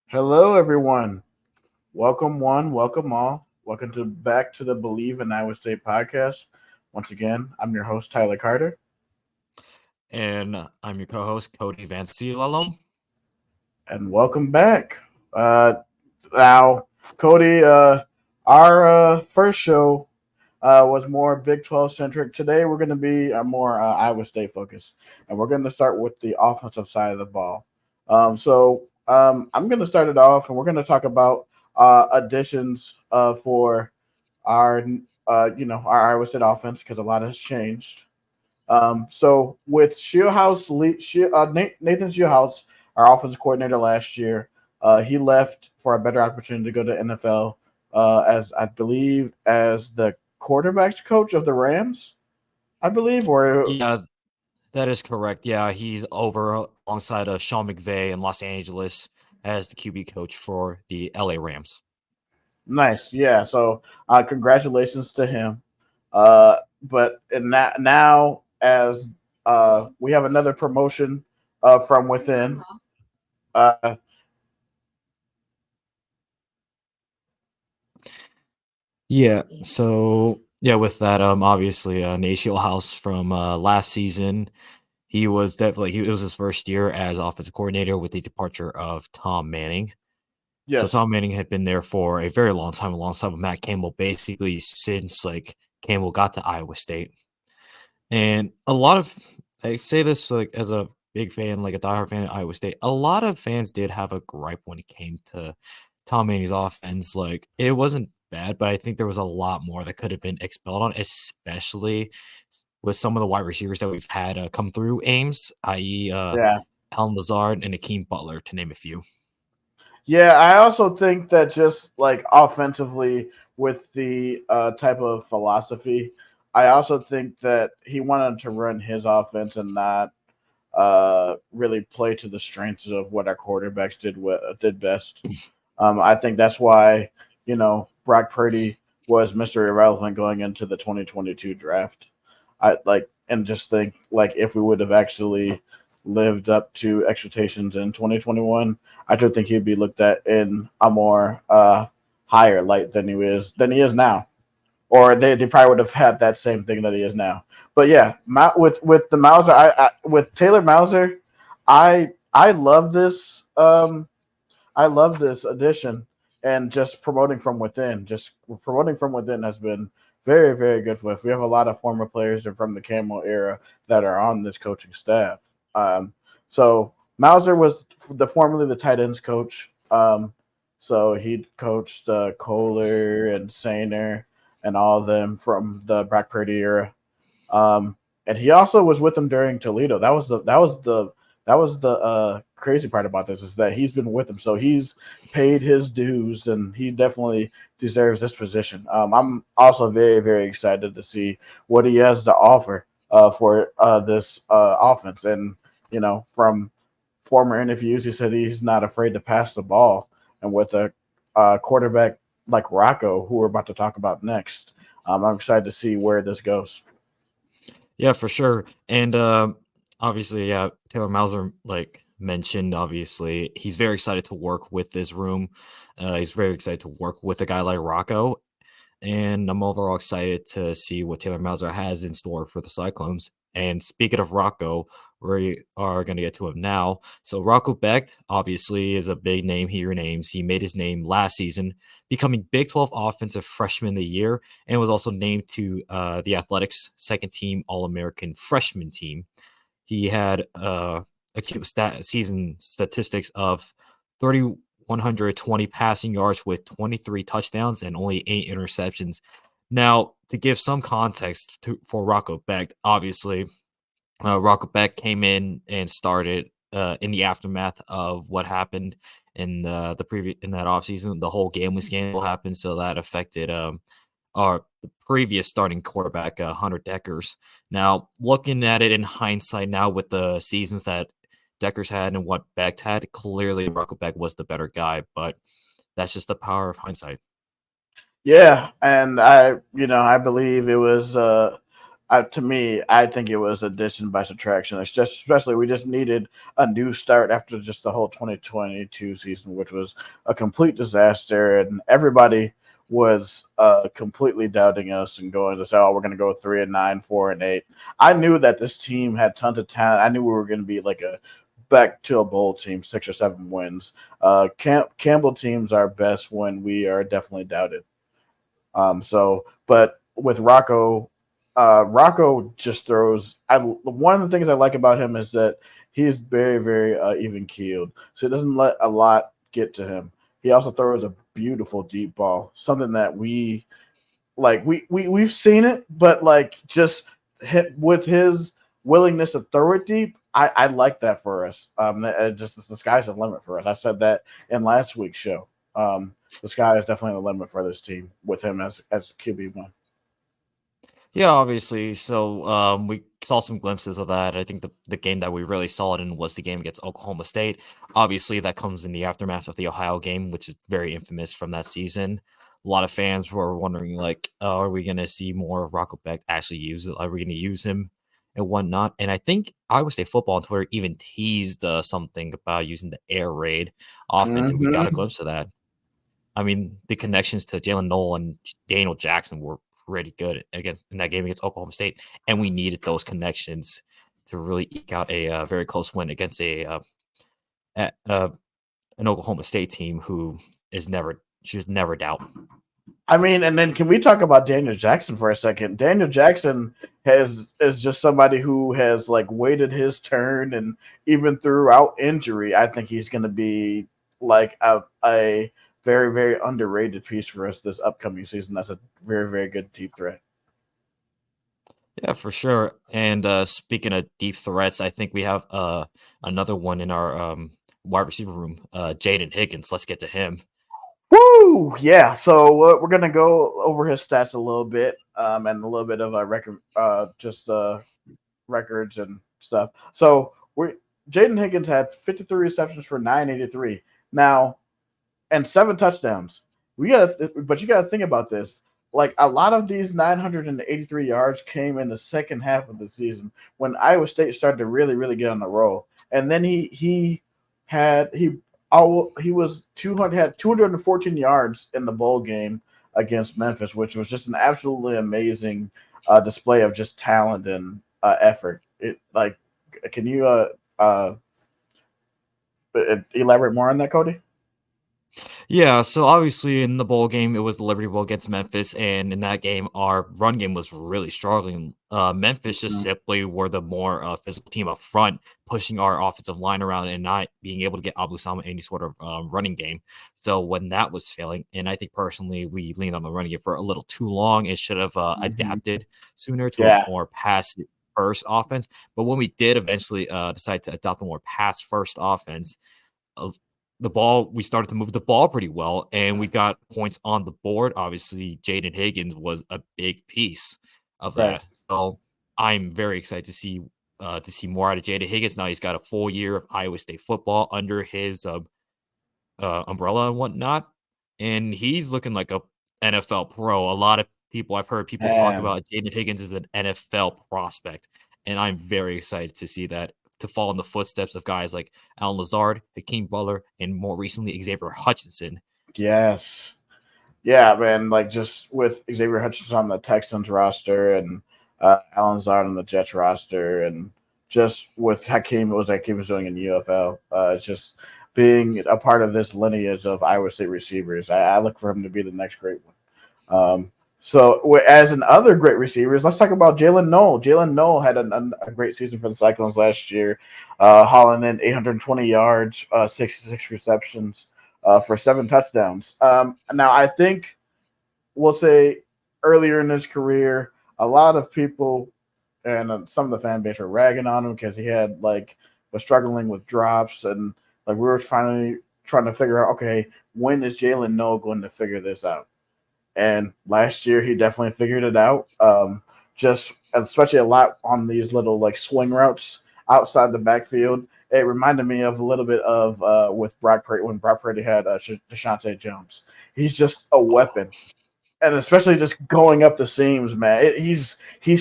Hello, everyone. Welcome one, welcome all. Welcome to back to the Bleav in Iowa State podcast. Once again, I'm your host Tyler Carter, And I'm your co-host Cody Vancilalo. and welcome back. Now, Cody, our first show was more Big 12 centric. Today, we're going to be more Iowa State focused, and we're going to start with the offensive side of the ball. I'm going to start it off, and we're going to talk about additions for our our Iowa State offense because a lot has changed. So with Nathan Shieldhouse, our offensive coordinator last year, he left for a better opportunity to go to NFL as I believe as the quarterbacks coach of the Rams. I believe, or Yeah, that is correct. Yeah, he's over alongside Sean McVay in Los Angeles as the QB coach for the LA Rams. nice, yeah. So congratulations to him. But now as we have another promotion from within. Uh, With that, obviously, Nate House from last season, it was his first year as offensive coordinator with the departure of Tom Manning. So yes, Tom Manning had been there for a very long time, alongside with Matt Campbell, basically since Campbell got to Iowa State. And a lot of I say this as a big fan, like a diehard fan of Iowa State. A lot of fans did have a gripe when it came to Tom Manning's offense. Like it wasn't bad, but I think there was a lot more that could have been expelled on, especially with some of the wide receivers that we've had come through Ames, i.e., yeah. Alan Lazard and Akeem Butler, to name a few. Yeah, I also think that just like offensively with the type of philosophy, I also think that he wanted to run his offense and not really play to the strengths of what our quarterbacks did best. I think that's why Brock Purdy was Mr. Irrelevant going into the 2022 draft. I like and just think like if we would have actually lived up to expectations in 2021, I do think he'd be looked at in a more higher light than he is now. Or they probably would have had that same thing that he is now. But yeah, with the Mauser, with Taylor Mauser, I love this. I love this addition and just promoting from within. Just promoting from within has been very, very good for us. We have a lot of former players from the Camo era that are on this coaching staff. So Mauser was formerly the tight ends coach. So he coached Kohler and Sainer and all of them from the Brock Purdy era. And he also was with them during Toledo. That was the crazy part about this is that he's been with them, so he's paid his dues, and he definitely deserves this position. I'm also very very excited to see what he has to offer for this offense, and from former interviews, he said he's not afraid to pass the ball, and with a quarterback like Rocco, who we're about to talk about next, I'm excited to see where this goes. Yeah, for sure. And obviously, yeah, Taylor Mauser, like mentioned, obviously, he's very excited to work with this room. He's very excited to work with a guy like Rocco. And I'm overall excited to see what Taylor Mauser has in store for the Cyclones. And speaking of Rocco, we are going to get to him now. So Rocco Becht obviously is a big name here in Ames. He made his name last season, becoming Big 12 Offensive Freshman of the Year, and was also named to the Athletics second team All American freshman team. He had season statistics of 3,120 passing yards with 23 touchdowns and only 8 interceptions. Now, to give some context for Rocco Becht, obviously, Rocco Becht came in and started in the aftermath of what happened in the previous in that offseason. The whole gambling scandal happened, so that affected our the previous starting quarterback, Hunter Deckers. Now, looking at it in hindsight now with the seasons that Deckers had and what Becht had, clearly Rocco Becht was the better guy, but that's just the power of hindsight. Yeah, and I believe it was To me, I think it was addition by subtraction. It's just, especially we just needed a new start after just the whole 2022 season, which was a complete disaster, and everybody was completely doubting us and going to say, "Oh, we're going to go 3-9, 4-8." I knew that this team had tons of talent. I knew we were going to be like a back to a bowl team, 6 or 7 wins. Campbell teams are best when we are definitely doubted. But with Rocco, Rocco just throws. One of the things I like about him is that he is very, very even keeled, so he doesn't let a lot get to him. He also throws a beautiful deep ball, something that we've seen it, but like just hit with his willingness to throw it deep. I like that for us. Just the sky's the limit for us. I said that in last week's show. The sky is definitely the limit for this team with him as QB1. Yeah, obviously. So we saw some glimpses of that. I think the game that we really saw it in was the game against Oklahoma State. Obviously, that comes in the aftermath of the Ohio game, which is very infamous from that season. A lot of fans were wondering, like, are we going to see more Rocco Beck actually use it? Are we going to use him and whatnot? And I think Iowa State football on Twitter even teased something about using the air raid offense, and we got a Mm-hmm. glimpse of that. I mean, the connections to Jalen Noel and Daniel Jackson were pretty good against in that game against Oklahoma State, and we needed those connections to really eke out a very close win against a an Oklahoma State team who is never should never doubt. I mean, and then can we talk about Daniel Jackson for a second? Daniel Jackson is just somebody who has like waited his turn, and even throughout injury, I think he's going to be like a very, very underrated piece for us this upcoming season. That's a very, very good deep threat. Yeah, for sure. And speaking of deep threats, I think we have another one in our wide receiver room, Jaden Higgins. Let's get to him. Woo! Yeah. So we're gonna go over his stats a little bit, and a little bit of a record, just records and stuff. So we Jaden Higgins had 53 receptions for 983. Now, and 7 touchdowns. But you gotta think about this. Like a lot of these 983 yards came in the second half of the season when Iowa State started to really, really get on the roll. And then had he was 200 had 214 yards in the bowl game against Memphis, which was just an absolutely amazing display of just talent and effort. It like, can you elaborate more on that, Cody? Yeah, so obviously in the bowl game, it was the Liberty Bowl against Memphis, and in that game, our run game was really struggling. Memphis just Mm-hmm. simply were the more physical team up front, pushing our offensive line around and not being able to get Abu Sama any sort of running game. So when that was failing, and I think personally we leaned on the running game for a little too long, it should have Mm-hmm. adapted sooner to a Yeah. more passive first offense. But when we did eventually decide to adopt a more pass first offense, uh, the ball, we started to move the ball pretty well, and we got points on the board. Obviously, Jaden Higgins was a big piece of Right. that. So I'm very excited to see more out of Jaden Higgins. Now he's got a full year of Iowa State football under his umbrella and whatnot, and he's looking like a NFL pro. A lot of people I've heard people talk Man. about Jaden Higgins as an NFL prospect, and I'm very excited to see that to fall in the footsteps of guys like Alan Lazard, Hakeem Butler, and more recently Xavier Hutchinson. Yes. Yeah, man. Like just with Xavier Hutchinson on the Texans roster and Alan Zard on the Jets roster, and just with Hakeem was doing in UFL. It's just being a part of this lineage of Iowa State receivers. I look for him to be the next great one. As in other great receivers, let's talk about Jalen Noel. Jalen Noel had a great season for the Cyclones last year, hauling in 820 yards, 66 receptions for 7 touchdowns. Now, I think we'll say earlier in his career, a lot of people and some of the fan base were ragging on him because he had was struggling with drops, and like we were finally trying to figure out, okay, when is Jalen Noel going to figure this out? And last year, he definitely figured it out. Just especially a lot on these little like swing routes outside the backfield. It reminded me of a little bit of with Brock Purdy when Brock Purdy had Deshaunte Jones. He's just a weapon. and especially just going up the seams, man. He's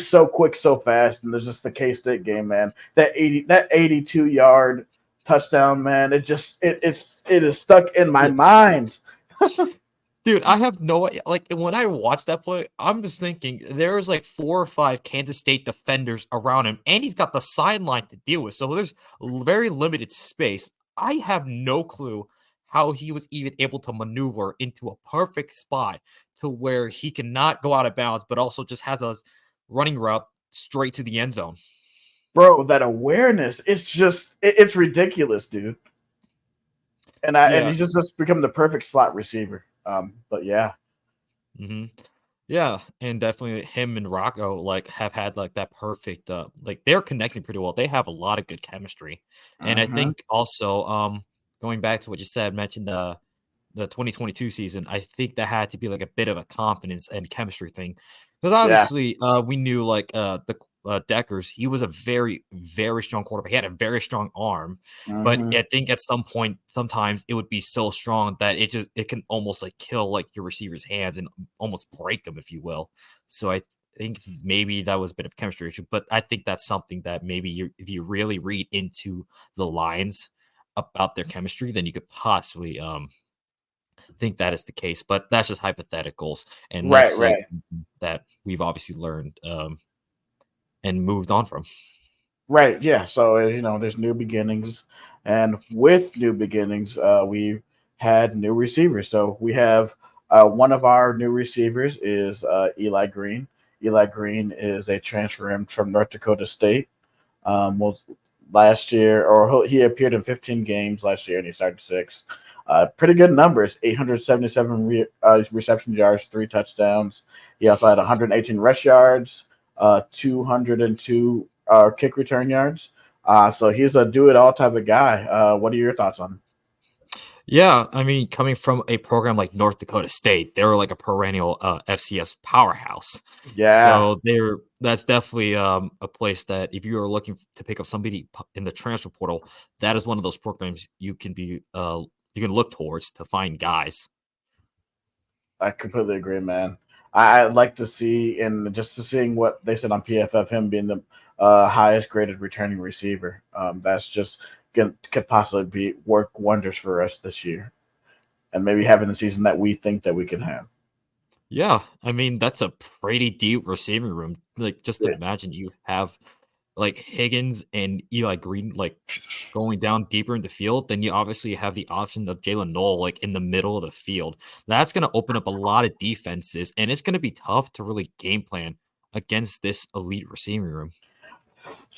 so quick, so fast, and there's just the K State game, man. That 82-yard touchdown, man. It is stuck in my Yeah. mind. Dude, I have no like when I watched that play, I'm just thinking there's like 4 or 5 Kansas State defenders around him, and he's got the sideline to deal with. So there's very limited space. I have no clue how he was even able to maneuver into a perfect spot to where he cannot go out of bounds, but also just has a running route straight to the end zone. Bro, that awareness, it's ridiculous, dude. And Yeah. he's just become the perfect slot receiver. But yeah. hmm Yeah, and definitely him and Rocco like have had like that perfect like they're connecting pretty well. They have a lot of good chemistry. And I Mm-hmm. think also going back to what you said, mentioned the 2022 season, I think that had to be like a bit of a confidence and chemistry thing. Because Yeah. obviously we knew like the Deckers, he was a very, very strong quarterback. He had a very strong arm, but Mm-hmm. I think at some point, sometimes it would be so strong that it can almost like kill like your receiver's hands and almost break them, if you will. So I think maybe that was a bit of a chemistry issue, but I think that's something that maybe if you really read into the lines about their chemistry, then you could possibly think that is the case, but that's just hypotheticals, and Right, that's like right. something that we've obviously learned and moved on from. Right, yeah. So there's new beginnings, and with new beginnings, we had new receivers. So we have one of our new receivers is Eli Green. Eli Green is a transfer in from North Dakota State. Was last year, or he appeared in 15 games last year, and he started six. Pretty good numbers: 877 reception yards, 3 touchdowns. He also had 118 rush yards, 202 kick return yards. So he's a do it all type of guy. What are your thoughts on him? Yeah, I mean, coming from a program like North Dakota State, they were like a perennial FCS powerhouse. Yeah, So that's definitely a place that if you are looking to pick up somebody in the transfer portal, that is one of those programs you can look towards to find guys. I completely agree, man. I'd like to see, and just to seeing what they said on PFF, him being the highest graded returning receiver. That's just could possibly be work wonders for us this year, and maybe having the season that we think that we can have. Yeah, I mean that's a pretty deep receiving room. Like just Yeah. imagine you have like Higgins and Eli Green like going down deeper in the field, then you obviously have the option of Jalen Noel like in the middle of the field. That's going to open up a lot of defenses, and it's going to be tough to really game plan against this elite receiving room.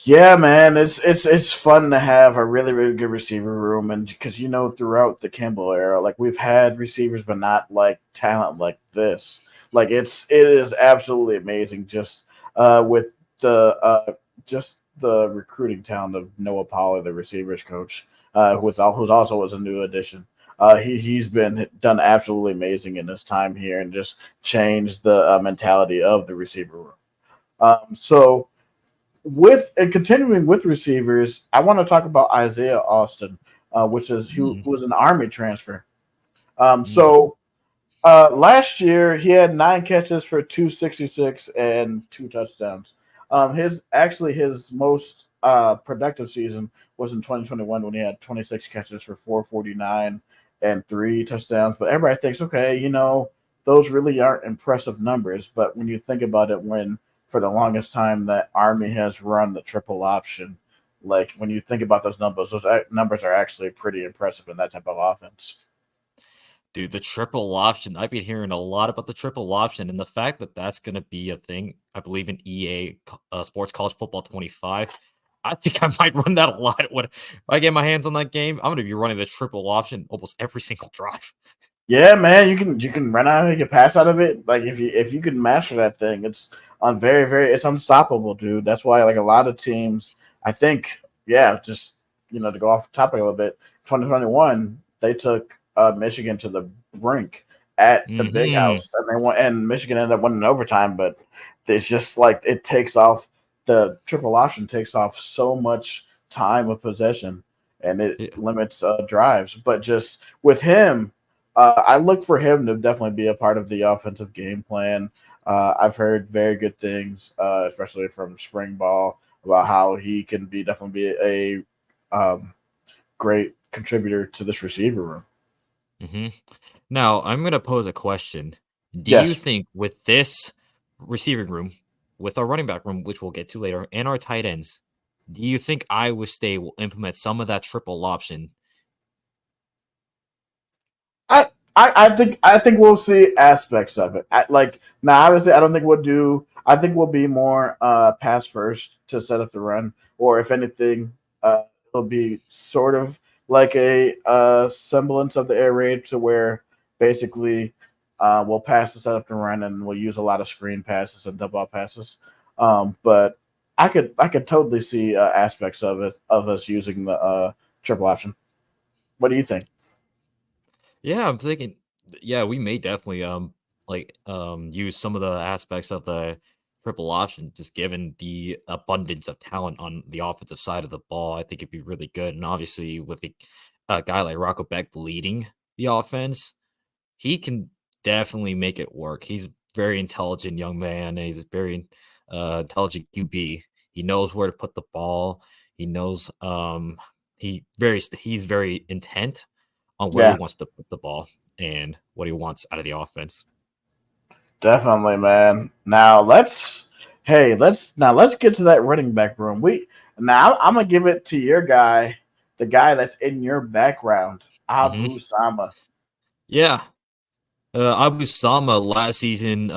Yeah, man, it's fun to have a really good receiver room, and because throughout the Campbell era, like we've had receivers, but not like talent like this. Like it is absolutely amazing, just with the just the recruiting talent of Noah Pollard, the receivers coach, who's also was a new addition. He's been done absolutely amazing in his time here, and just changed the mentality of the receiver room. So with and continuing with receivers, I want to talk about Isaiah Austin, which is who Mm, was an Army transfer. mm, Last year he had 9 catches for 266 and 2 touchdowns. His most productive season was in 2021 when he had 26 catches for 449 and 3 touchdowns. But everybody thinks, okay, those really aren't impressive numbers. But when you think about it, when for the longest time that Army has run the triple option, like when you think about those numbers are actually pretty impressive in that type of offense. Dude, the triple option. I've been hearing a lot about the triple option, and the fact that that's going to be a thing. I believe in Sports College Football 25. I think I might run that a lot. When if I get my hands on that game, I'm going to be running the triple option almost every single drive. Yeah, man, you can run out of it, you can pass out of it. Like if you can master that thing, it's on it's unstoppable, dude. That's why like a lot of teams, I think, yeah, just to go off topic a little bit, 2021 they took Michigan to the brink at the big Hmm house, and Michigan ended up winning overtime, but it's just like it takes off the triple option takes off so much time of possession, and it limits drives. But just with him. I look for him to definitely be a part of the offensive game plan. I've heard very good things, especially from spring ball, about how he can be definitely be a great contributor to this receiver room. Hmm. Now, I'm going to pose a question. Do you Yes, think with this receiving room, with our running back room, which we'll get to later, and our tight ends, do you think Iowa State will implement some of that triple option? I think we'll see aspects of it. Like now, obviously, I don't think we'll do. I think we'll be more pass first to set up the run, or if anything, it'll be sort of like a semblance of the air raid to where basically we'll pass to set up the run, and we'll use a lot of screen passes and double out passes. But I could totally see aspects of it of us using the triple option. What do you think? Yeah, I'm thinking, yeah, we may definitely use some of the aspects of the triple option, just given the abundance of talent on the offensive side of the ball. I think it'd be really good, and obviously with a guy like Rocco Beck leading the offense, he can definitely make it work. He's very intelligent young man, and he's a very intelligent QB. He knows where to put the ball. He knows he's very intent on where he Yeah. wants to put the ball and what he wants out of the offense. Definitely, man. Let's get to that running back room. I'm gonna give it to your guy, the guy that's in your background, Hmm. Abu Sama. Yeah. Abu Sama last season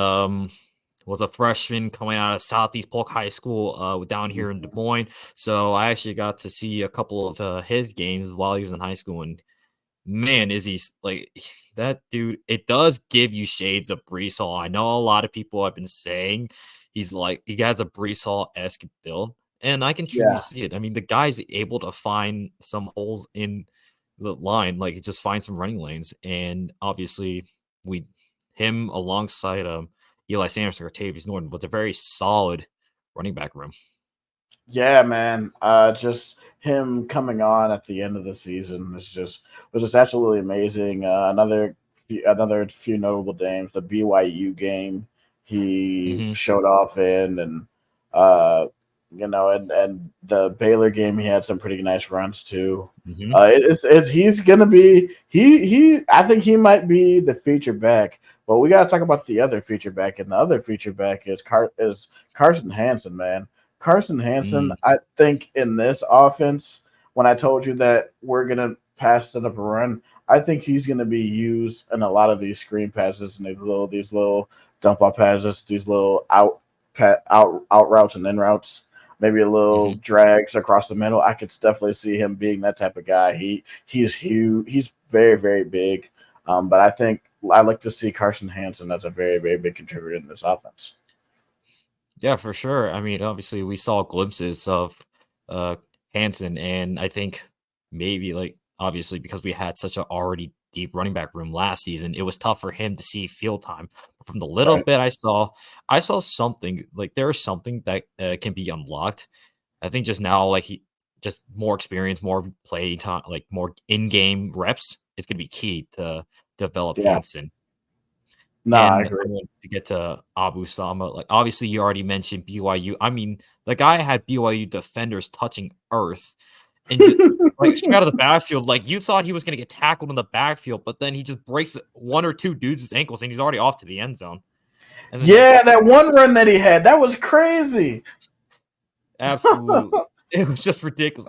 was a freshman coming out of Southeast Polk High School down here in Des Moines. So I actually got to see a couple of his games while he was in high school. And man, is he like that dude? It does give you shades of Brees Hall. I know a lot of people have been saying he has a Brees Hall esque build, and I can truly Yeah, see it. I mean, the guy's able to find some holes in the line, like just find some running lanes, and obviously we him alongside Eli Sanders or Tavius Norton was a very solid running back room. yeah, man. Just him coming on at the end of the season was just absolutely amazing. Another few notable games. The BYU game he Hmm. showed off in, and uh, and the Baylor game he had some pretty nice runs too. Hmm. It's he's gonna be he I think he might be the feature back, but we gotta talk about the other feature back, and the other feature back is Carson Hansen, man. Carson Hansen, Mm. I think in this offense, when I told you that we're gonna pass it up a run, I think he's gonna be used in a lot of these screen passes and these little dump off passes, these little out routes and in routes, maybe a little Hmm. drags across the middle. I could definitely see him being that type of guy. He's huge. He's very very big. But I think I like to see Carson Hansen as a very very big contributor in this offense. Yeah, for sure. I mean, obviously, we saw glimpses of uh Hansen, and I think maybe obviously because we had such a already deep running back room last season, it was tough for him to see field time. But from the little Right. bit I saw something like there is something that can be unlocked. I think just now, he just more experience, more play time, like more in-game reps is going to be key to develop Yeah. Hansen. No, I And agree. I want to get to Abu Sama. Like, obviously, you already mentioned BYU. I mean, the guy had BYU defenders touching earth and just like straight out of the backfield. Like, you thought he was going to get tackled in the backfield, but then he just breaks one or two dudes' ankles and he's already off to the end zone. And then, Yeah, that one run that he had, that was crazy. absolutely, it was just ridiculous.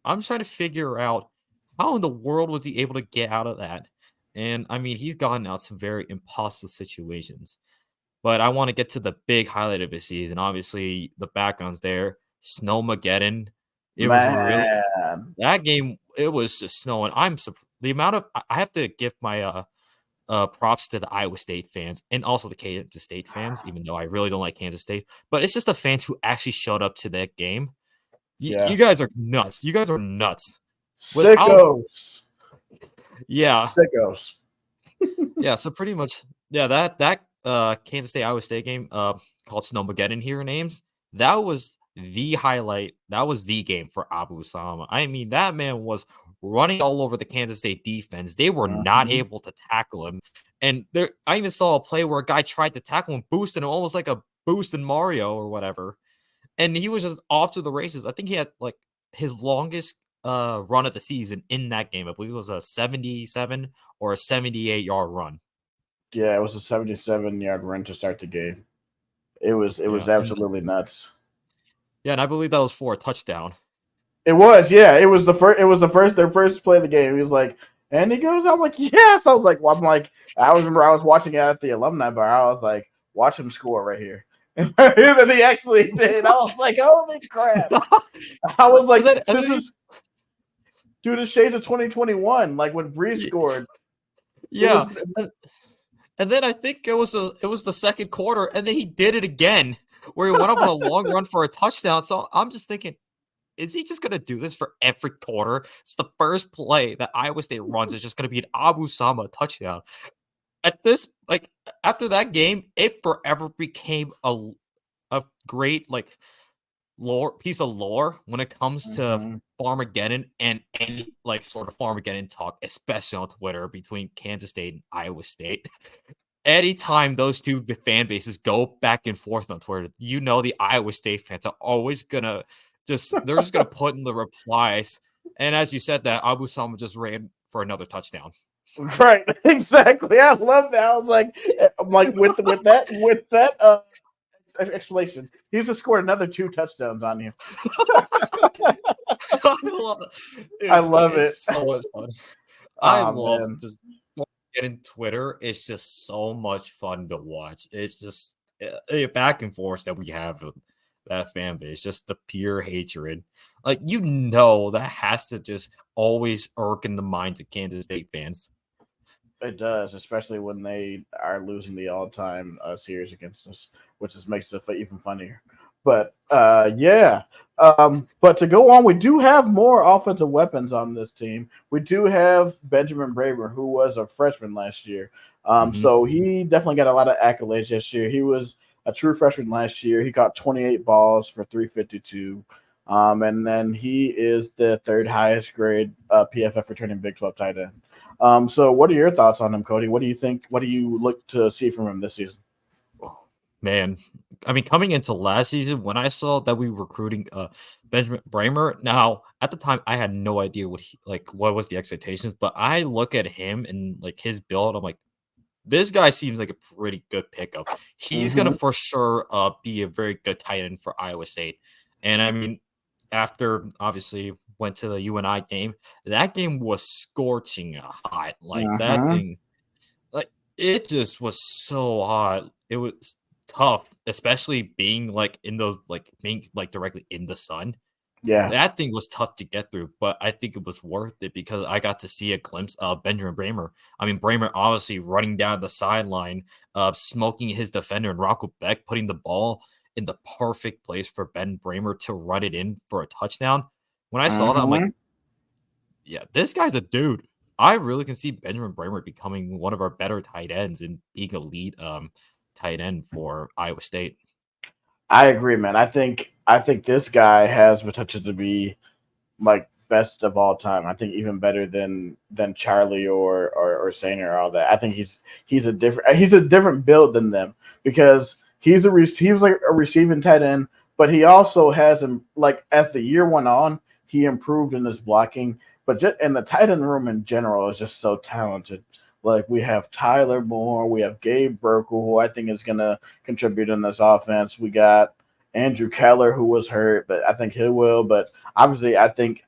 I'm trying to figure out how in the world was he able to get out of that? And I mean, he's gotten out some very impossible situations. But I want to get to the big highlight of his season. Obviously, the background's there. Snowmageddon. It was really Man. that game. It was just snowing. The amount of I have to give my props to the Iowa State fans and also the Kansas State fans, even though I really don't like Kansas State. But it's just the fans who actually showed up to that game. You Yes. guys are nuts. You guys are nuts. With how Sickos. yeah. Sickos. Yeah, so pretty much, yeah, that Kansas State Iowa State game, called Snowmageddon here names, that was the highlight. That was the game for Abu Sama. I mean, that man was running all over the Kansas State defense. They were not Mhm. able to tackle him. And there, I even saw a play where a guy tried to tackle him, boosting him almost like a boost in Mario or whatever. And he was just off to the races. I think he had like his longest run of the season in that game. I believe it was a 77 or a 78-yard run. Yeah, it was a 77-yard run to start the game. It was Yeah. absolutely nuts. Yeah, and I believe that was for a touchdown. It was, yeah. It was the first. It was their first play of the game. He was like, and he goes, I'm like, yes. I was like, well, I'm like, I remember I was watching it at the alumni bar. I was like, watch him score right here. And then he actually did. I was like, holy crap. I was like, this is dude, it's shades of 2021. Like when Breeze scored. It Yeah. was And then I think it was the second quarter, and then he did it again, where he went up on a long run for a touchdown. So I'm just thinking, is he just gonna do this for every quarter? It's the first play that Iowa State runs is just gonna be an Abu Sama touchdown. At this, like after that game, it forever became a great like piece of lore when it comes to mhm. Farmageddon and any like sort of Farmageddon talk, especially on Twitter between Kansas State and Iowa State. Anytime those two fan bases go back and forth on Twitter, you know the Iowa State fans are always gonna they're just gonna put in the replies. And as you said, that Abu Sama just ran for another touchdown. Right, exactly. I love that. I was like, I'm like with that explanation, he's just scored another 2 touchdowns on you. I love it. I Dude, love it. it's so much fun. I Oh love man. just getting Twitter. It's just so much fun to watch. It's just a back and forth that we have with that fan base, just the pure hatred. Like that has to just always irk in the minds of Kansas State fans. It does, especially when they are losing the all-time series against us, which just makes it even funnier. But yeah. But to go on, we do have more offensive weapons on this team. We do have Benjamin Braver, who was a freshman last year. Mhm. So he definitely got a lot of accolades this year. He was a true freshman last year. He caught 28 balls for 352. And then he is the third highest grade PFF returning Big 12 tight end. So what are your thoughts on him, Cody? What do you think? What do you look to see from him this season? Man, I mean, coming into last season, when I saw that we were recruiting Benjamin Bramer, now at the time I had no idea what was the expectations, but I look at him and like his build, I'm like, this guy seems like a pretty good pickup. He's gonna Mm-hmm. for sure be a very good tight end for Iowa State. And I mean, after obviously went to the UNI game, that game was scorching hot. Like that Mm-hmm. thing, like it just was so hot. It was tough, especially being like in the like being like directly in the sun. Yeah. That thing was tough to get through, but I think it was worth it because I got to see a glimpse of Benjamin Bramer. I mean, Bramer obviously running down the sideline, smoking his defender, and Rocco Beck putting the ball in the perfect place for Ben Bramer to run it in for a touchdown. When I saw that, I'm like, Mm-hmm. yeah, this guy's a dude. I really can see Benjamin Bramer becoming one of our better tight ends and being a lead tight end for Iowa State. I agree, man. I think this guy has potential to be like best of all time. I think even better than Charlie or Sainer or all that. I think he's a different build than them because he was like a receiving tight end, but he also has him like as the year went on, he improved in his blocking. But just in the tight end room in general is just so talented. Like we have Tyler Moore, we have Gabe Burkle, who I think is gonna contribute in this offense. We got Andrew Keller, who was hurt, but I think he will. But obviously, I think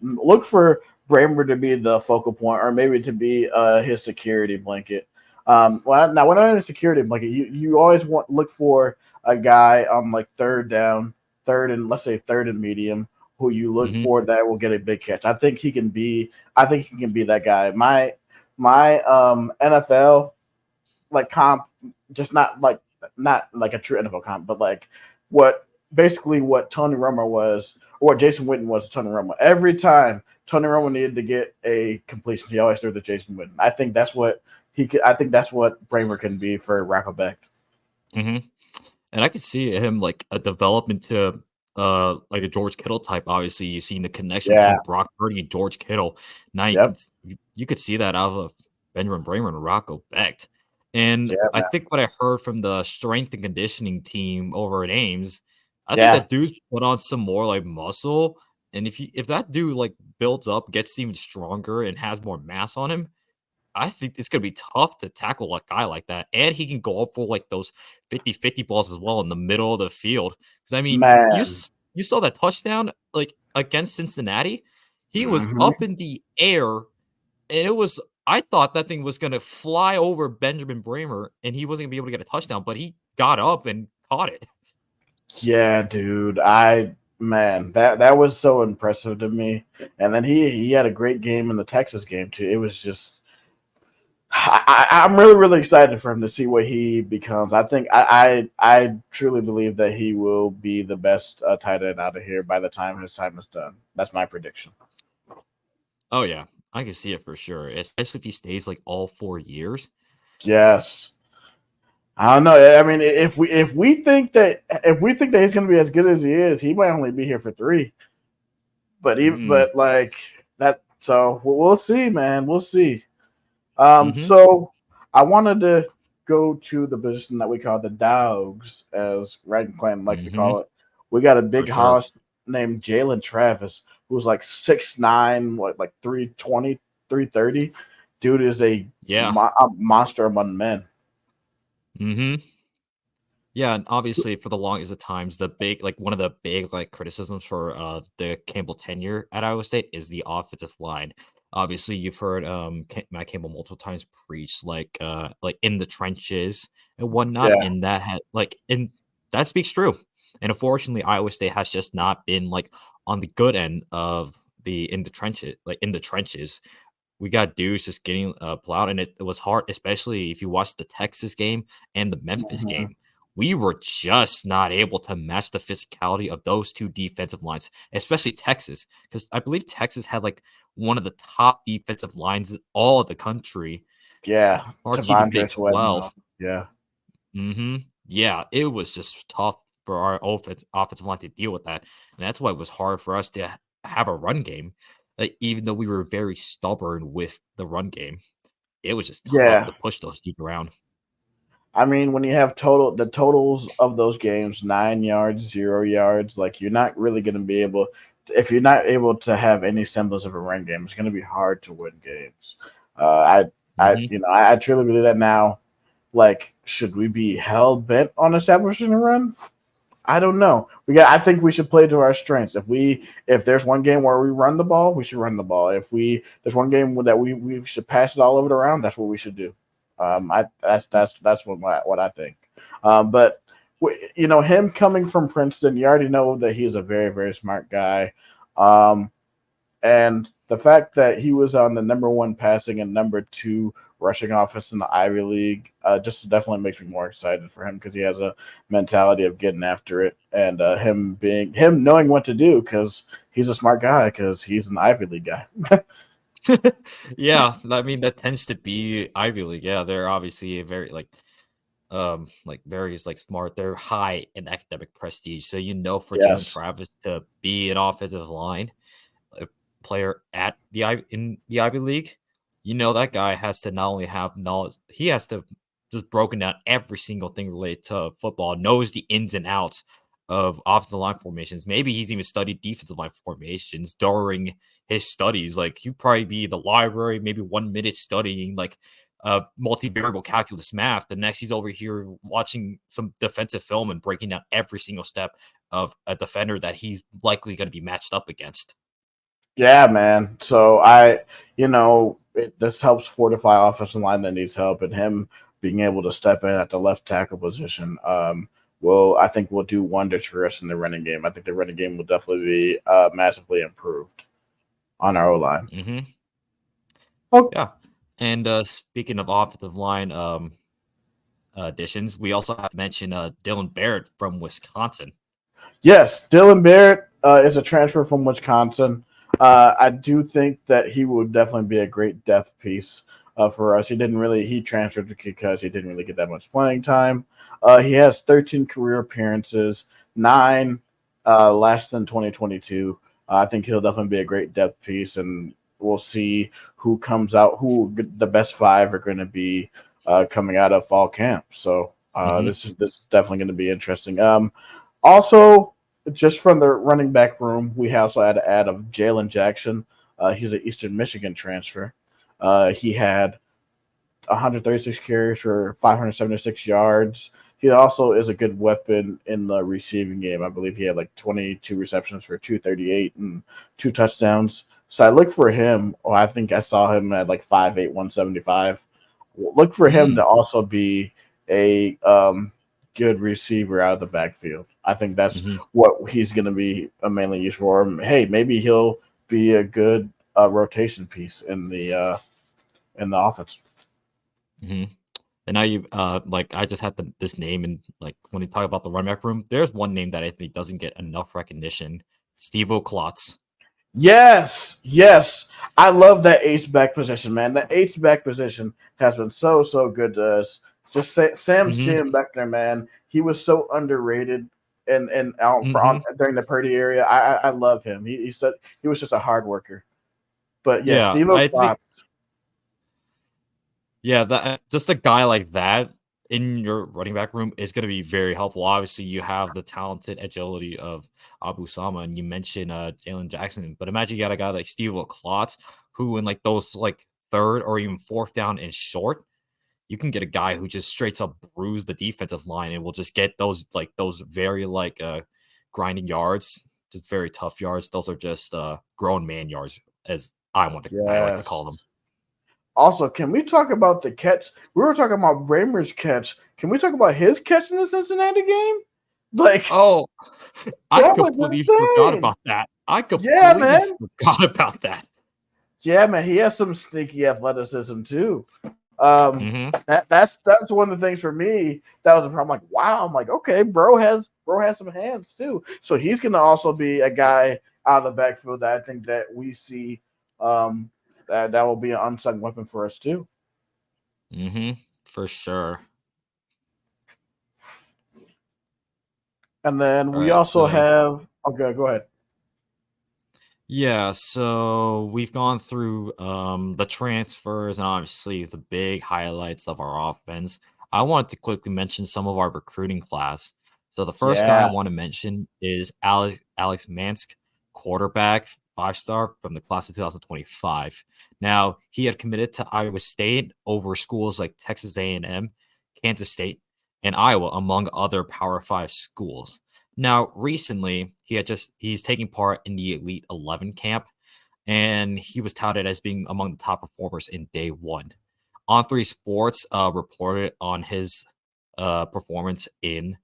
look for Bramer to be the focal point, or maybe to be his security blanket. Now when I'm in a security blanket, you always look for a guy on like third down, let's say third and medium, who you look Hmm. for that will get a big catch. I think he can be. I think he can be that guy. My NFL like comp, just not like a true NFL comp, but like what basically what Tony Romo was, or what Jason Witten was to Tony Romo. Every time Tony Romo needed to get a completion, he always threw to Jason Witten. I think that's what he could. I think that's what Bramer can be for Rackleback. Hmm. And I could see him like a development to like a George Kittle type. Obviously, you've seen the connection Yeah. between Brock Purdy and George Kittle. Now Yep. you could see that out of Benjamin Bramer and Rocco Becht. And Yeah, I man. think what I heard from the strength and conditioning team over at Ames, I think Yeah. that dude's put on some more like muscle. And if that dude like builds up, gets even stronger, and has more mass on him, I think it's gonna be tough to tackle a guy like that, and he can go up for, like, those 50-50 balls as well in the middle of the field. Because I mean, Man. you saw that touchdown, like, against Cincinnati? He was Mhm. up in the air, and it was I thought that thing was gonna fly over Benjamin Bramer, and he wasn't gonna be able to get a touchdown, but he got up and caught it. Yeah, dude. That was so impressive to me. And then he had a great game in the Texas game too. It was just I'm really excited for him to see what he becomes. I think I truly believe that he will be the best tight end out of here by the time his time is done. That's my prediction. Oh, yeah. I can see it for sure, especially if he stays, like, all 4 years. Yes. I don't know. I mean, if we think that he's going to be as good as he is, he might only be here for 3. Mm. But like that, so we'll see, man. We'll see. Mhm. So I wanted to go to the position that we call the dogs, as Rankin Clan likes to Mhm. call it. We got a For big sure. hoss named Jalen Travis, who's like 6'9", what, like 320, 330. Dude is Yeah. a monster among men. Mhm. Yeah, and obviously for the longest of times, the big like one of the big like criticisms for the Campbell tenure at Iowa State is the offensive line. Obviously, you've heard Matt Campbell multiple times preach like in the trenches and whatnot, Yeah. and that speaks true. And unfortunately, Iowa State has just not been like on the good end of the in the trenches. We got dudes just getting plowed, and it was hard, especially if you watch the Texas game and the Memphis Mhm. game. We were just not able to match the physicality of those two defensive lines, especially Texas, because I believe Texas had like one of the top defensive lines in all of the country, Yeah. or even Tavondre Big Sweat. 12. Yeah. Yeah, it was just tough for our offensive line to deal with that, and that's why it was hard for us to have a run game, like, even though we were very stubborn with the run game. It was just tough Yeah. to push those dudes around. I mean, when you have the totals of those games, 9 yards, 0 yards, like you're not really going to be able, if you're not able to have any semblance of a run game, it's going to be hard to win games. Mhm. I truly believe that now. Like, should we be hell bent on establishing a run? I don't know. I think we should play to our strengths. If there's one game where we run the ball, we should run the ball. If there's one game that we should pass it all over the around, that's what we should do. That's what I think. But him coming from Princeton, you already know that he's a very very smart guy. Um, and the fact that he was on the number 1 passing and number 2 rushing offense in the Ivy League just definitely makes me more excited for him because he has a mentality of getting after it and him knowing what to do because he's a smart guy because he's an Ivy League guy. Yeah, I mean, that tends to be Ivy League. Yeah, they're obviously a very, like, very, like, smart. They're high in academic prestige, so, for Jalen Yes. Travis to be an offensive line, a player at in the Ivy League, that guy has to not only have knowledge, he has to just broken down every single thing related to football, knows the ins and outs of offensive line formations. Maybe he's even studied defensive line formations during his studies. Like, he'd probably be the library, maybe 1 minute studying like multivariable calculus math. The next, he's over here watching some defensive film and breaking down every single step of a defender that he's likely going to be matched up against. Yeah, man. So this helps fortify offensive line that needs help, and him being able to step in at the left tackle position. I think will do wonders for us in the running game. I think the running game will definitely be massively improved on our O line. Hmm. Oh Yeah. And speaking of offensive line additions, we also have to mention Dylan Barrett from Wisconsin. yes, Dylan Barrett is a transfer from Wisconsin. I do think that he would definitely be a great depth piece for us. He transferred because he didn't really get that much playing time. He has 13 career appearances, 9 less than 2022. I think he'll definitely be a great depth piece, and we'll see who comes out, who the best five are going to be coming out of fall camp. So Hmm. this is definitely going to be interesting. Also, just from the running back room, we also had an ad of Jalen Jackson. He's an Eastern Michigan transfer. He had 136 carries for 576 yards. He also is a good weapon in the receiving game. I Bleav he had like 22 receptions for 238 and two touchdowns. So I look for him. Oh, I think I saw him at like 5'8", 175. Look for him Mm, to also be a good receiver out of the backfield. I think that's hmm. what he's going to be mainly used for. Hey, maybe he'll be a good rotation piece in the offense. Hmm. And now you like I just had this name, and like when you talk about the running back room, there's one name that I think doesn't get enough recognition. Steve Klotz. Yes, yes. I love that ace back position, man. The ace back position has been so good to us. Just Sam Hmm. Sim back there, man. He was so underrated and out for Hmm. during the Purdy area. I love him. He said he was just a hard worker. But yeah, Yeah, Steve I think O'Clock. yeah, that just a guy like that in your running back room is going to be very helpful. Obviously, you have the talented agility of Abu Sama, and you mentioned Jalen Jackson. But imagine you got a guy like Steve Klotz, who in like those like third or even fourth down and short, you can get a guy who just straight up bruise the defensive line and will just get those very grinding yards, just very tough yards. Those are just grown man yards, as I like to call them. Yes. Also, can we talk about the catch? We were talking about Bramer's catch. Can we talk about his catch in the Cincinnati game? Like Oh, I that was completely forgot insane. about that. I Yeah, completely man. forgot about that. Yeah, man, he has some sneaky athleticism too. Mhm. That's one of the things for me that was a problem. Like, wow, I'm like, okay, bro has some hands too. So he's gonna also be a guy out of the backfield that I think that we see that will be an unsung weapon for us too. Mhm. For sure. And then All we right. also So, have okay, go ahead. yeah, so we've gone through the transfers and obviously the big highlights of our offense. I wanted to quickly mention some of our recruiting class. So the first guy I Yeah, want to mention is Alex Mansk, quarterback, 5-star from the class of 2025. Now, he had committed to Iowa State over schools like Texas A&M, Kansas State, and Iowa, among other Power 5 schools. Now, recently, he's taking part in the Elite 11 camp, and he was touted as being among the top performers in day one. On3 Sports reported on his performance in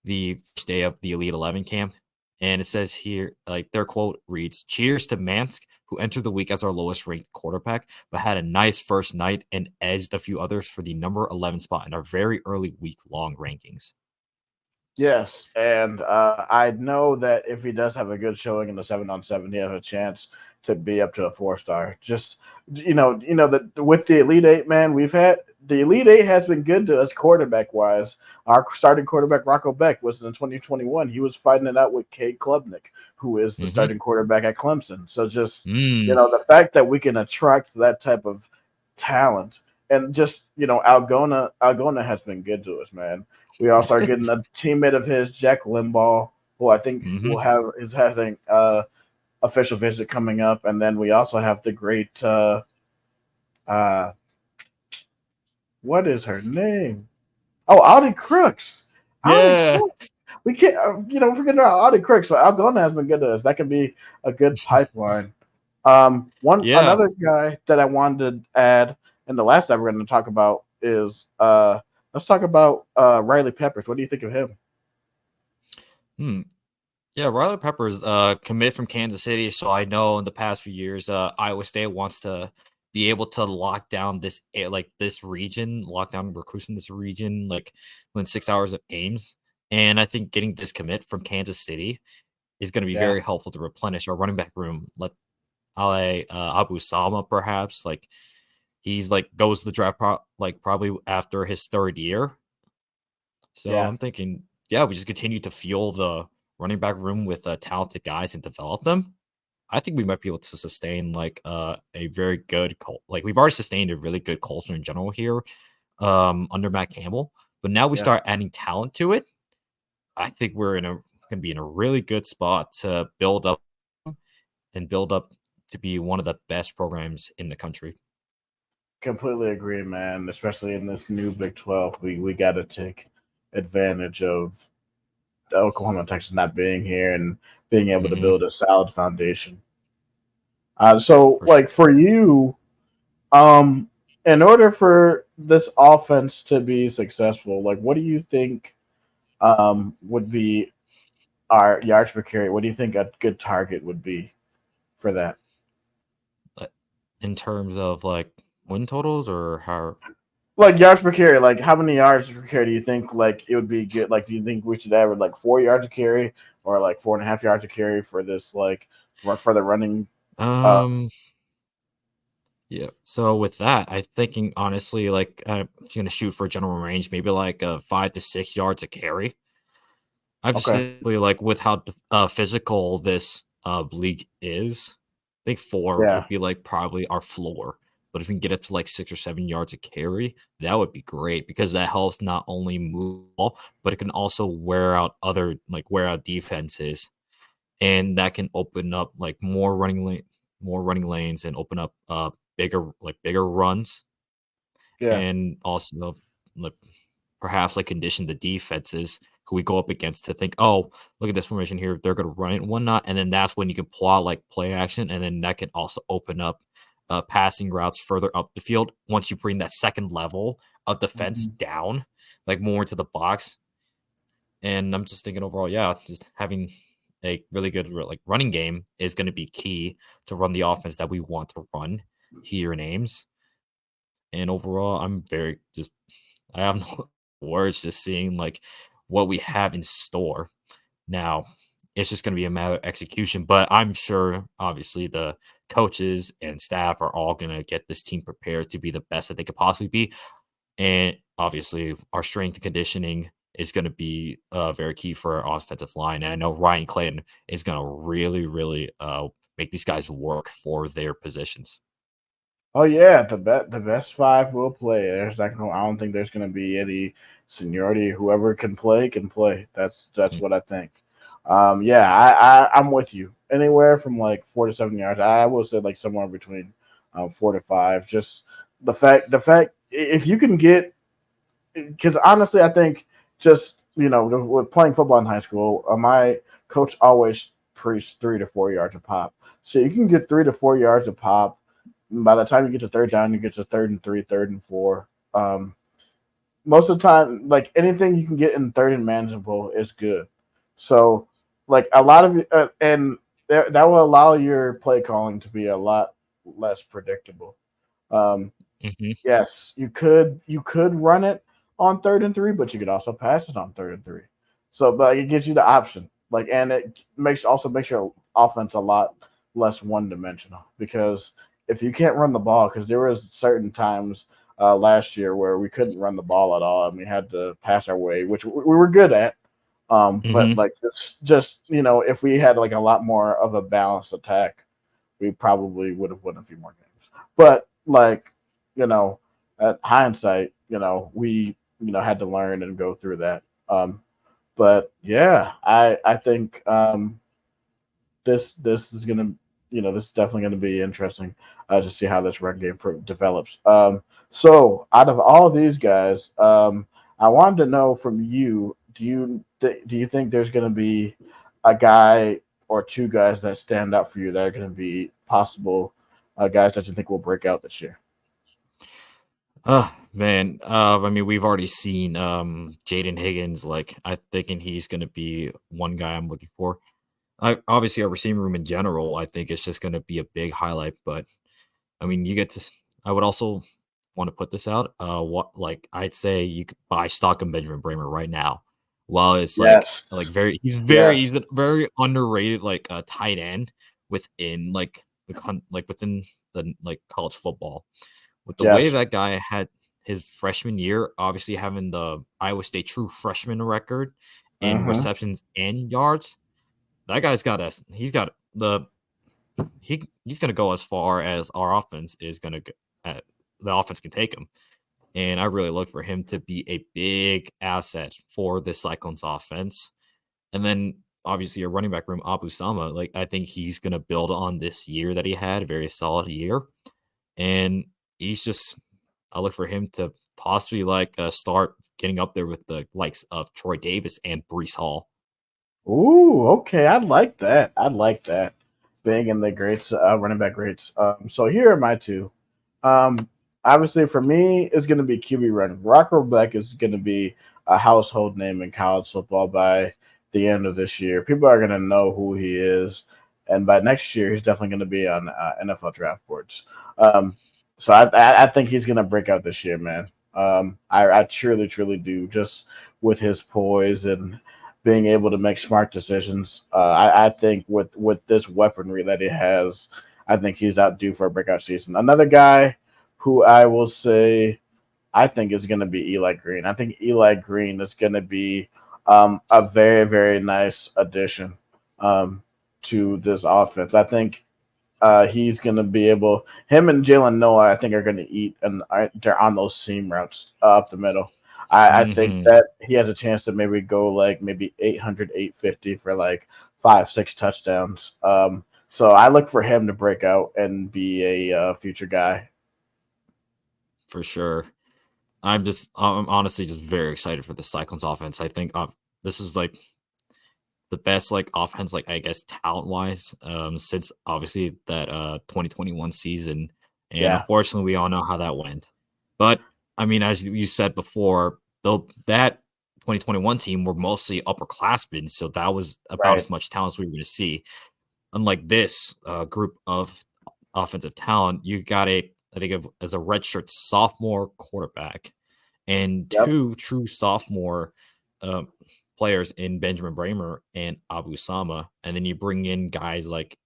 the first day of the Elite 11 camp. And it says here, like their quote reads, "Cheers to Mansk, who entered the week as our lowest ranked quarterback, but had a nice first night and edged a few others for the number 11 spot in our very early week long rankings." yes, and I know that if he does have a good showing in the 7-on-7, he has a chance to be up to a 4-star. Just that with the Elite Eight, man, we've had the Elite Eight has been good to us quarterback wise. Our starting quarterback Rocco Beck was in 2021. He was fighting it out with Cade Klubnik, who is the Mm-hmm. starting quarterback at Clemson. So just Mm, the fact that we can attract that type of talent and just Algona has been good to us, man. We also are getting a teammate of his, Jack Limbaugh, who I think will mm-hmm. have is having official visit coming up, and then we also have the great uh, what is her name? Oh, Audie Crooks. Audie Yeah. Crooks. We can't forget about Audie Crooks. So Algona has been good to us. That could be a good pipeline. One Yeah. another guy that I wanted to add, and the last that we're going to talk about is let's talk about Riley Peppers. What do you think of him? Hmm. Yeah, Riley Peppers commit from Kansas City, so I know in the past few years Iowa State wants to be able to lock down this region, lock down recruits in this region like within 6 hours of games. And I think getting this commit from Kansas City is going to be Yeah, very helpful to replenish our running back room. Let Abu Sama perhaps like he's like goes to the draft probably after his third year. So yeah. I'm thinking, yeah, we just continue to fuel the running back room with talented guys and develop them, I think we might be able to sustain like a very good like we've already sustained a really good culture in general here under Matt Campbell, but now we Yeah, start adding talent to it. I think we're gonna be in a really good spot to build up and build up to be one of the best programs in the country. completely agree, man. Especially in this new Big 12, we got to take advantage of Oklahoma and Texas not being here and being able to Hmm. build a solid foundation. So, For like sure. for you, um, in order for this offense to be successful, like what do you think would be our yards per carry? What do you think a good target would be for that? Like, in terms of like win totals or how. Like yards per carry, like how many yards per carry do you think like it would be good? Like, do you think we should average like 4 yards a carry or like 4.5 yards a carry for this like for the running? Uh, um Yeah. So with that, I thinking honestly, like I'm gonna shoot for a general range, maybe like 5 to 6 yards a carry. I've just okay, simply like with how physical this league is, I think four yeah, would be like probably our floor. But if we can get up to like 6 or 7 yards a carry, that would be great because that helps not only move the ball, but it can also wear out defenses, and that can open up like more running lanes, and open up bigger runs, yeah, and also like perhaps like condition the defenses who we go up against to think, oh, look at this formation here, they're gonna run it and whatnot, and then that's when you can pull out like play action, and then that can also open up passing routes further up the field once you bring that second level of defense hmm down, like more into the box. And I'm just thinking overall, yeah, just having a really good like running game is going to be key to run the offense that we want to run here in Ames. And overall, I'm very just I have no words just seeing like what we have in store. Now, it's just going to be a matter of execution, but I'm sure obviously the coaches and staff are all going to get this team prepared to be the best that they could possibly be. And obviously, our strength and conditioning is going to be very key for our offensive line. And I know Ryan Clayton is going to really make these guys work for their positions. Oh yeah, the best five will play. There's not I don't think there's gonna be any seniority. Whoever can play can play. That's Mm. what I think. Yeah, I'm with you. Anywhere from like 4 to 7 yards. I will say like somewhere between 4 to 5. Just the fact if you can get because honestly I think just with playing football in high school, my coach always preached 3 to 4 yards a pop. So you can get 3 to 4 yards a pop by the time you get to third down, you get to 3rd and 3, 3rd and 4. Most of the time, like anything you can get in third and manageable is good. So, like a lot of and that will allow your play calling to be a lot less predictable. Um, Mhm. Yes, you could run it on 3rd and 3, but you could also pass it on 3rd and 3. So, but it gives you the option. Like, and it makes your offense a lot less one dimensional because if you can't run the ball, because there was certain times last year where we couldn't run the ball at all and we had to pass our way, which we were good at. But Mhm. like just if we had like a lot more of a balanced attack, we probably would have won a few more games. But like, you know, at hindsight, we had to learn and go through that. But yeah, I think this is gonna this is definitely gonna be interesting to see how this run game develops. So out of all of these guys, I wanted to know from you, do you think there's gonna be a guy or two guys that stand out for you that are gonna be possible guys that you think will break out this year? Oh man, I mean, we've already seen Jaden Higgins. Like, I'm thinking he's going to be one guy I'm looking for. I obviously our receiving room in general, I think it's just going to be a big highlight. But I mean, you get to. I would also want to put this out. What like I'd say you could buy stock in Benjamin Bramer right now. While it's like Yes. he's Yes. a very underrated like tight end within within the like college football. With the way Yes. that guy had his freshman year, obviously having the Iowa State true freshman record in Mm-hmm. receptions and yards, that guy's got us. He's got the he's going to go as far as our offense is going to go. The offense can take him, and I really look for him to be a big asset for the Cyclones offense. And then obviously your running back room, Abu Sama, like I think he's going to build on this year that he had, a very solid year, and he's just I look for him to possibly start getting up there with the likes of Troy Davis and Brees Hall. Ooh, okay. I like that. I like that. Being in the greats, running back greats. So here are my two. Um, Obviously for me, it's going to be QB run. Rocco Beck is going to be a household name in college football by the end of this year. People are going to know who he is, and by next year, he's definitely going to be on NFL draft boards. Um, so I think he's going to break out this year, man. I truly, truly do. Just with his poise and being able to make smart decisions. I think with this weaponry that he has, I think he's out due for a breakout season. Another guy who I will say I think is going to be Eli Green. I think Eli Green is going to be a very, very nice addition um, to this offense. I think he's going to be able. Him and Jalen Noah, I think, are going to eat and they're on those seam routes up the middle. I think Hmm. that he has a chance to maybe go like maybe 800, 850 for like 5, 6 touchdowns. So I look for him to break out and be a future guy. For sure. I'm honestly just very excited for the Cyclones offense. I think this is like the best like offense, like I guess talent wise, since obviously that 2021 season. And Yeah, unfortunately, we all know how that went. But I mean, as you said before, though that 2021 team were mostly upperclassmen, so that was about right. as much talent as we were going to see. Unlike this group of offensive talent, you got I think of as a redshirt sophomore quarterback and Yep. two true sophomore um, players in Benjamin Bramer and Abu Sama, and then you bring in guys like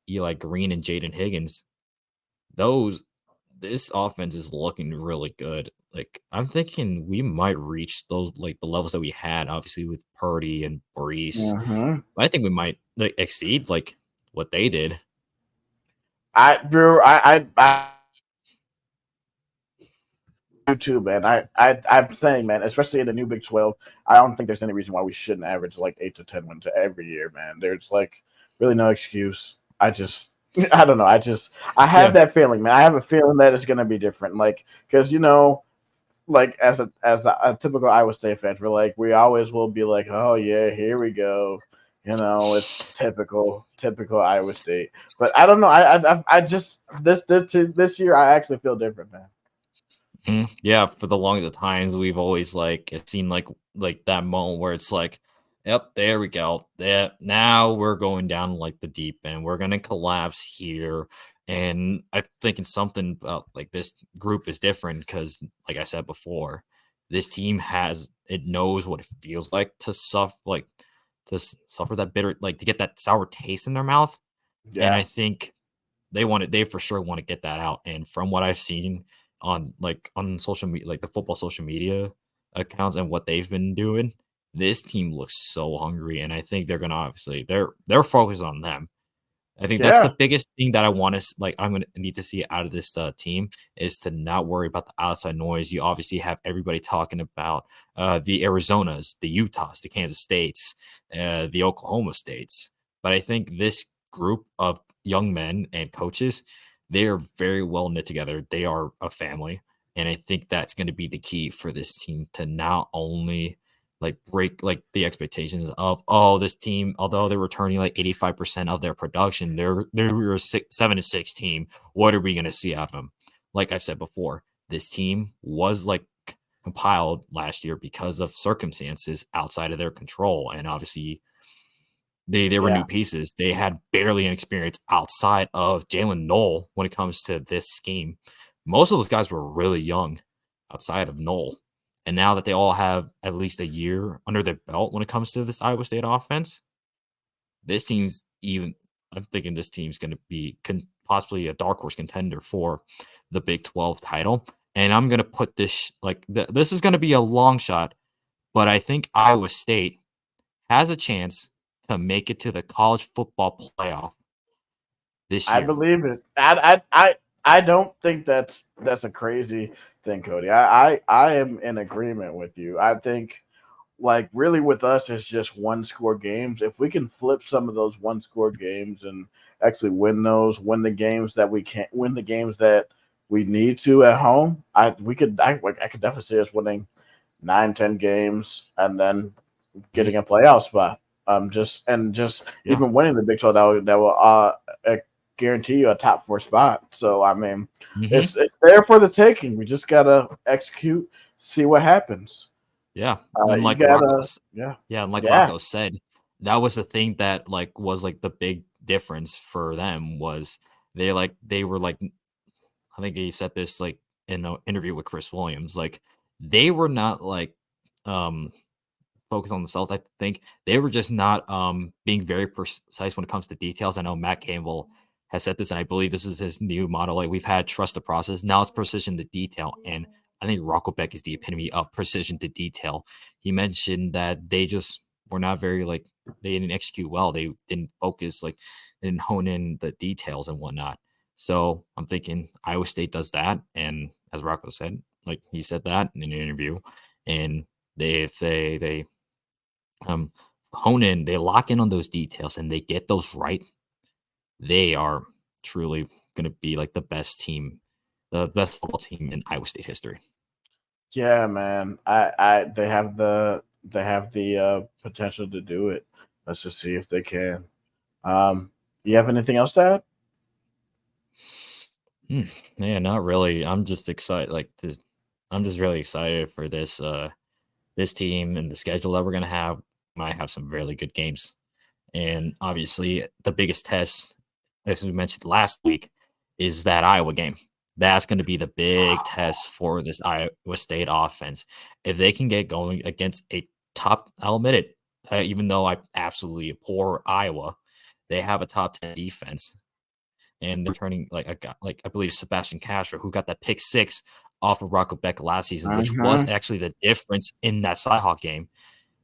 Eli Green and Jaden Higgins. Those This offense is looking really good. Like I'm thinking we might reach those like the levels that we had, obviously with Purdy and Brees. Mm-hmm. I think we might like exceed like what they did. Drew, do too, man. I'm saying, man, especially in the new Big 12, I don't think there's any reason why we shouldn't average like 8 to 10 wins every year, man. There's like really no excuse. I don't know. I have Yeah. that feeling, man. I have a feeling that it's gonna be different, like because like as a typical Iowa State fan, we always will be like, oh yeah, here we go. It's typical Iowa State. But I don't know. I just this year I actually feel different, man. Mhm. Yeah, for the longest of times, we've always like it seemed like that moment where it's like, yep, there we go. There now we're going down like the deep end. We're gonna collapse here. And I'm thinking something about like this group is different because, like I said before, this team has it knows what it feels like to suffer suffer that bitter like to get that sour taste in their mouth. And Yeah. I think they for sure want to get that out. And from what I've seen on social media, like the football social media accounts and what they've been doing, this team looks so hungry. And I think they're gonna obviously they're focused on them. I think that's the Yeah. biggest thing that I want to like. I'm gonna need to see out of this team is to not worry about the outside noise. You obviously have everybody talking about the Arizonas, the Utahs, the Kansas States, the Oklahoma States. But I think this group of young men and coaches, they are very well knit together. They are a family, and I think that's going to be the key for this team to not only like break like the expectations of this team, although they're returning like 85% of their production, they're a 7-6 team. What are we gonna see out of them? Like I said before, this team was like compiled last year because of circumstances outside of their control. And obviously they were new Yeah. pieces. They had barely an experience outside of Jalen Knoll when it comes to this scheme. Most of those guys were really young outside of Knoll. And now that they all have at least a year under their belt when it comes to this Iowa State offense, this team's even. I'm thinking this team's going to be possibly a dark horse contender for the Big 12 title. And I'm going to put this this is going to be a long shot, but I think Iowa State has a chance to make it to the college football playoff this I year. believe it. I don't think that's a crazy thing, Cody. I am in agreement with you. I think like really with us it's just one score games. If we can flip some of those one score games and actually win those, win the games that we can't win, the games that we need to at home, I could definitely see us winning 9, 10 games and then Mhm. getting a playoff spot. Just Yeah. even winning the Big 12 that will guarantee you a top 4 spot. So I mean, Hmm. it's there for the taking. We just gotta execute, see what happens. Yeah. And You like gotta, yeah, Yeah, and like yeah. Rocco said, that was the thing that like was like the big difference for them was they were like I think he said this like in an interview with Chris Williams, like they were not like um focused on themselves. I think they were just not being very precise when it comes to details. I know Matt Campbell has said this, and I believe this is his new model. Like we've had trust the process, now it's precision to detail, and I think Rocco Beck is the epitome of precision to detail. He mentioned that they just were not very like they didn't execute well. They didn't focus, like they didn't hone in the details and whatnot. So I'm thinking Iowa State does that, and as Rocco said, like he said that in an interview, and if they um, hone in, they lock in on those details and they get those right, they are truly going to be like the best football team in Iowa State history. Yeah, man. They have the potential to do it. Let's just see if they can. Um, you have anything else to add? Hmm, yeah, not really. I'm just excited. I'm just really excited for this team and the schedule that we're gonna have. Might have some really good games. And obviously, the biggest test, as we mentioned last week, is that Iowa game. That's going to be the big test for this Iowa State offense. If they can get going against a top, I'll admit it, even though I absolutely abhor Iowa, they have a top 10 defense. And they're turning like a guy, like I believe Sebastian Castro, who got that pick six off of Rocco Beck last season, which was Mm-hmm. actually the difference in that Cyhawk game.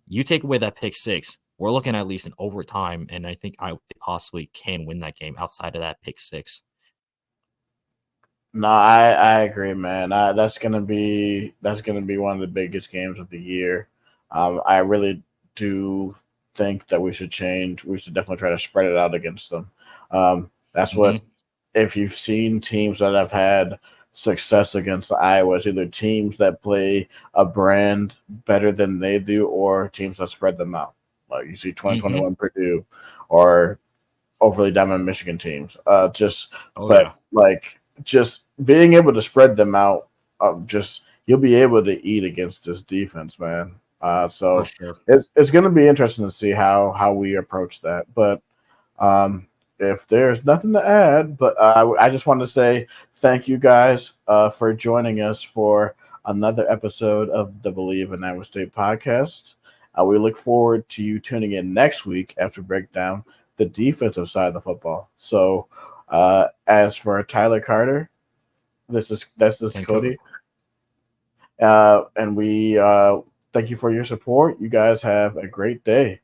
You take away that pick six, we're looking at least in overtime, and I think I possibly can win that game outside of that pick six. No, I agree, man. That's gonna be one of the biggest games of the year. I really do think that we should change. We should definitely try to spread it out against them. That's what Hmm. if you've seen teams that have had success against Iowa, it's either teams that play a brand better than they do, or teams that spread them out. Like you see, Hmm. 2021 Purdue, or overly dominant Michigan teams. Oh But yeah, like just being able to spread them out, just you'll be able to eat against this defense, man. for So sure. it's going to be interesting to see how we approach that. But um, if there's nothing to add, but I just want to say thank you guys for joining us for another episode of the Bleav in Iowa State podcast. We look forward to you tuning in next week after breakdown the defensive side of the football. So, as for Tyler Carter, this is And Co- Cody, and we thank you for your support. You guys have a great day.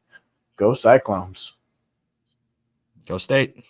Go Cyclones! Go State.